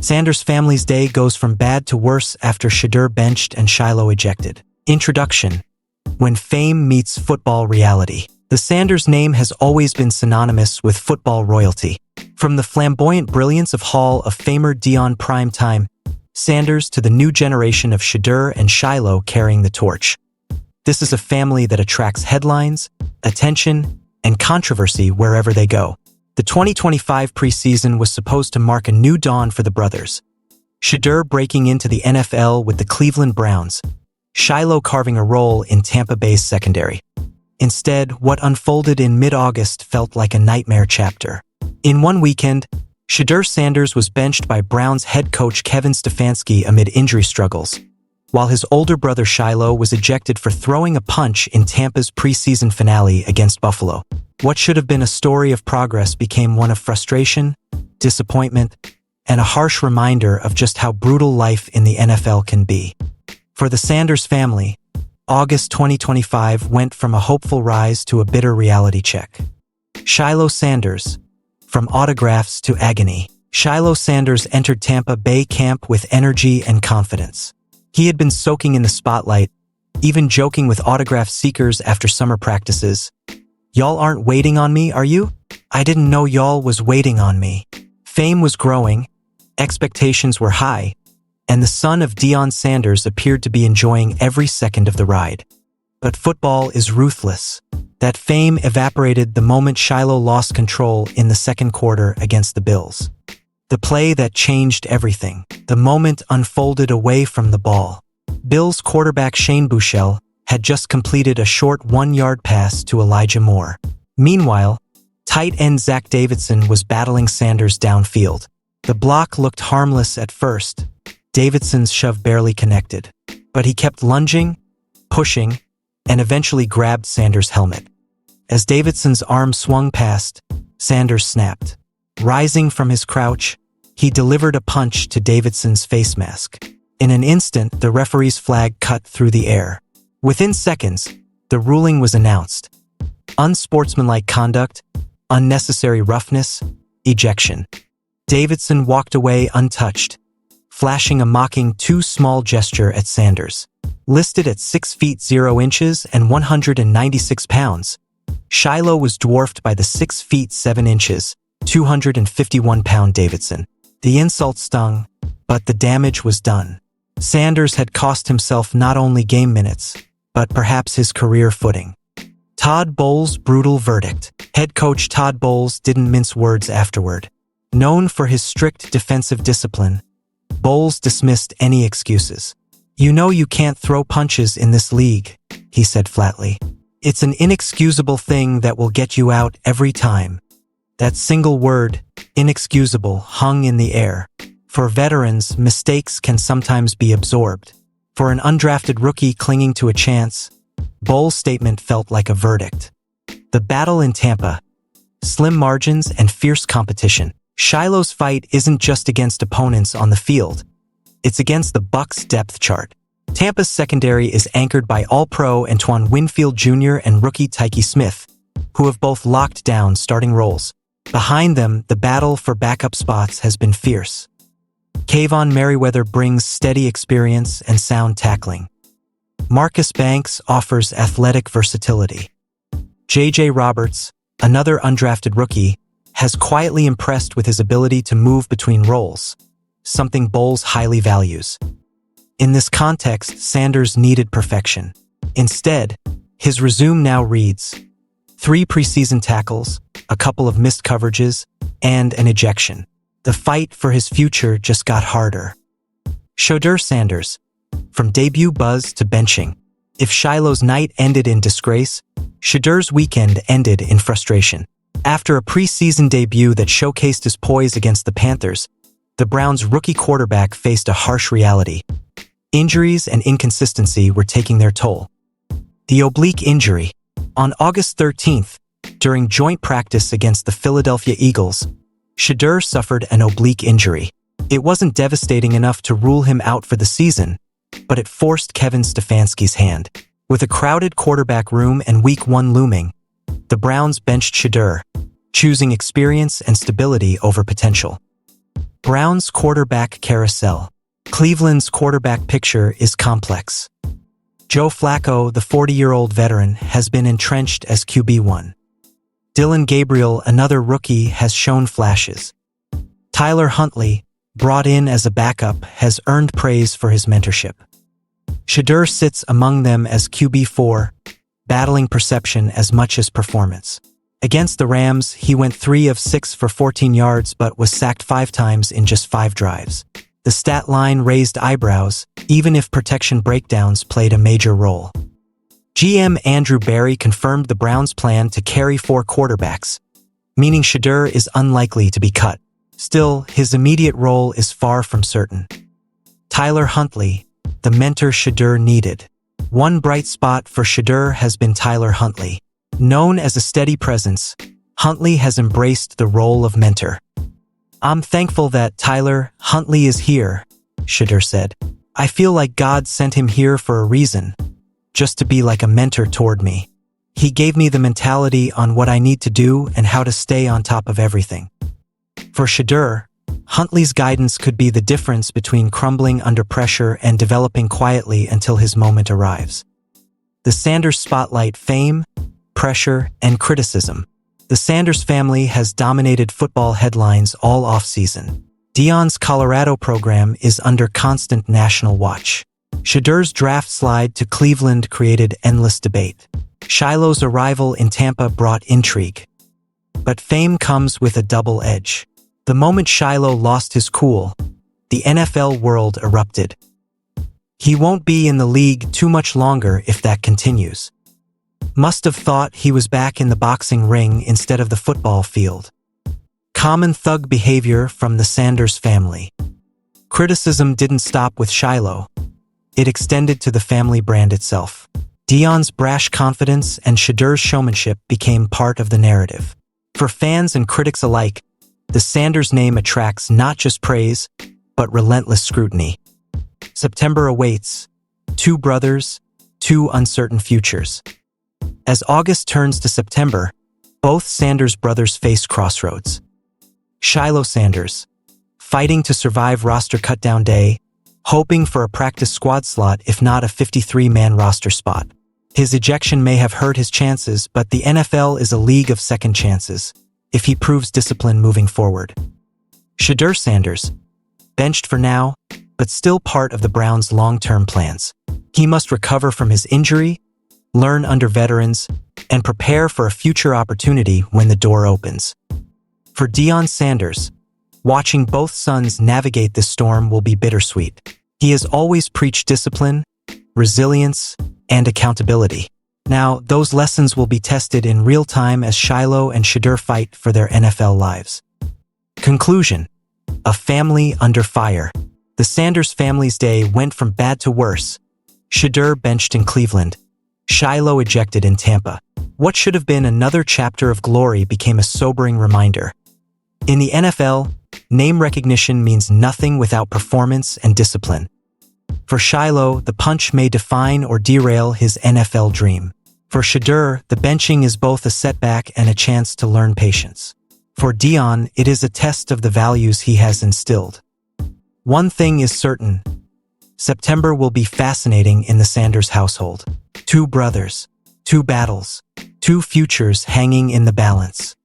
Sanders' family's day goes from bad to worse after Shadur benched and Shiloh ejected. Introduction. When fame meets football reality. The Sanders name has always been synonymous with football royalty. From the flamboyant brilliance of Hall of Famer Deion Primetime Sanders to the new generation of Shadur and Shiloh carrying the torch. This is a family that attracts headlines, attention, and controversy wherever they go. The 2025 preseason was supposed to mark a new dawn for the brothers. Shadur breaking into the NFL with the Cleveland Browns, Shiloh carving a role in Tampa Bay's secondary. Instead, what unfolded in mid-August felt like a nightmare chapter. In one weekend, Shadur Sanders was benched by Browns head coach Kevin Stefanski amid injury struggles, while his older brother Shiloh was ejected for throwing a punch in Tampa's preseason finale against Buffalo. What should have been a story of progress became one of frustration, disappointment, and a harsh reminder of just how brutal life in the NFL can be. For the Sanders family, August 2025 went from a hopeful rise to a bitter reality check. Shiloh Sanders. From autographs to agony, Shiloh Sanders entered Tampa Bay camp with energy and confidence. He had been soaking in the spotlight, even joking with autograph seekers after summer practices. "Y'all aren't waiting on me, are you? I didn't know y'all was waiting on me." Fame was growing, expectations were high, and the son of Deion Sanders appeared to be enjoying every second of the ride. But football is ruthless. That fame evaporated the moment Shiloh lost control in the second quarter against the Bills. The play that changed everything. The moment unfolded away from the ball. Bills quarterback Shane Buechele had just completed a short 1-yard pass to Elijah Moore. Meanwhile, tight end Zach Davidson was battling Sanders downfield. The block looked harmless at first. Davidson's shove barely connected. But he kept lunging, pushing, and eventually grabbed Sanders' helmet. As Davidson's arm swung past, Sanders snapped. Rising from his crouch, he delivered a punch to Davidson's face mask. In an instant, the referee's flag cut through the air. Within seconds, the ruling was announced. Unsportsmanlike conduct, unnecessary roughness, ejection. Davidson walked away untouched, flashing a mocking too small gesture at Sanders. Listed at 6 feet 0 inches and 196 pounds, Shiloh was dwarfed by the 6 feet 7 inches, 251-pound Davidson. The insult stung, but the damage was done. Sanders had cost himself not only game minutes, but perhaps his career footing. Todd Bowles' brutal verdict. Head coach Todd Bowles didn't mince words afterward. Known for his strict defensive discipline, Bowles dismissed any excuses. "You know you can't throw punches in this league," he said flatly. "It's an inexcusable thing that will get you out every time." That single word, inexcusable, hung in the air. For veterans, mistakes can sometimes be absorbed. For an undrafted rookie clinging to a chance, Bowles' statement felt like a verdict. The battle in Tampa. Slim margins and fierce competition. Shiloh's fight isn't just against opponents on the field. It's against the Bucs' depth chart. Tampa's secondary is anchored by All-Pro Antoine Winfield Jr. and rookie Tyke Smith, who have both locked down starting roles. Behind them, the battle for backup spots has been fierce. Kayvon Merriweather brings steady experience and sound tackling. Marcus Banks offers athletic versatility. J.J. Roberts, another undrafted rookie, has quietly impressed with his ability to move between roles, something Bowles highly values. In this context, Sanders needed perfection. Instead, his resume now reads 3 preseason tackles, a couple of missed coverages, and an ejection. The fight for his future just got harder. Shedeur Sanders. From debut buzz to benching. If Shiloh's night ended in disgrace, Shadeur's weekend ended in frustration. After a preseason debut that showcased his poise against the Panthers, the Browns' rookie quarterback faced a harsh reality. Injuries and inconsistency were taking their toll. The oblique injury. On August 13th, during joint practice against the Philadelphia Eagles, Shadur suffered an oblique injury. It wasn't devastating enough to rule him out for the season, but it forced Kevin Stefanski's hand. With a crowded quarterback room and Week 1 looming, the Browns benched Shadur, choosing experience and stability over potential. Browns quarterback carousel. Cleveland's quarterback picture is complex. Joe Flacco, the 40-year-old veteran, has been entrenched as QB1. Dylan Gabriel, another rookie, has shown flashes. Tyler Huntley, brought in as a backup, has earned praise for his mentorship. Shadur sits among them as QB4, battling perception as much as performance. Against the Rams, he went 3 of 6 for 14 yards but was sacked 5 times in just 5 drives. The stat line raised eyebrows, even if protection breakdowns played a major role. GM Andrew Berry confirmed the Browns' plan to carry 4 quarterbacks, meaning Shedeur is unlikely to be cut. Still, his immediate role is far from certain. Tyler Huntley, the mentor Shedeur needed. One bright spot for Shedeur has been Tyler Huntley. Known as a steady presence, Huntley has embraced the role of mentor. "I'm thankful that Tyler Huntley is here," Shedeur said. "I feel like God sent him here for a reason, just to be like a mentor toward me. He gave me the mentality on what I need to do and how to stay on top of everything." For Shedeur, Huntley's guidance could be the difference between crumbling under pressure and developing quietly until his moment arrives. The Sanders spotlight: fame, pressure, and criticism. The Sanders family has dominated football headlines all offseason. Deion's Colorado program is under constant national watch. Shedeur's draft slide to Cleveland created endless debate. Shiloh's arrival in Tampa brought intrigue. But fame comes with a double edge. The moment Shiloh lost his cool, the NFL world erupted. He won't be in the league too much longer if that continues. Must have thought he was back in the boxing ring instead of the football field. Common thug behavior from the Sanders family. Criticism didn't stop with Shiloh. It extended to the family brand itself. Deion's brash confidence and Shedeur's showmanship became part of the narrative. For fans and critics alike, the Sanders name attracts not just praise, but relentless scrutiny. September awaits. 2 brothers, 2 uncertain futures. As August turns to September, both Sanders brothers face crossroads. Shiloh Sanders, fighting to survive roster cutdown day, hoping for a practice squad slot if not a 53-man roster spot. His ejection may have hurt his chances, but the NFL is a league of second chances, if he proves discipline moving forward. Shedeur Sanders, benched for now, but still part of the Browns' long-term plans. He must recover from his injury, learn under veterans, and prepare for a future opportunity when the door opens. For Deion Sanders, watching both sons navigate this storm will be bittersweet. He has always preached discipline, resilience, and accountability. Now, those lessons will be tested in real time as Shiloh and Shedeur fight for their NFL lives. Conclusion: a family under fire. The Sanders family's day went from bad to worse. Shedeur benched in Cleveland. Shiloh ejected in Tampa. What should have been another chapter of glory became a sobering reminder. In the NFL, name recognition means nothing without performance and discipline. For Shiloh, the punch may define or derail his NFL dream. For Shedeur, the benching is both a setback and a chance to learn patience. For Deion, it is a test of the values he has instilled. One thing is certain: September will be fascinating in the Sanders household. 2 brothers, 2 battles, 2 futures hanging in the balance.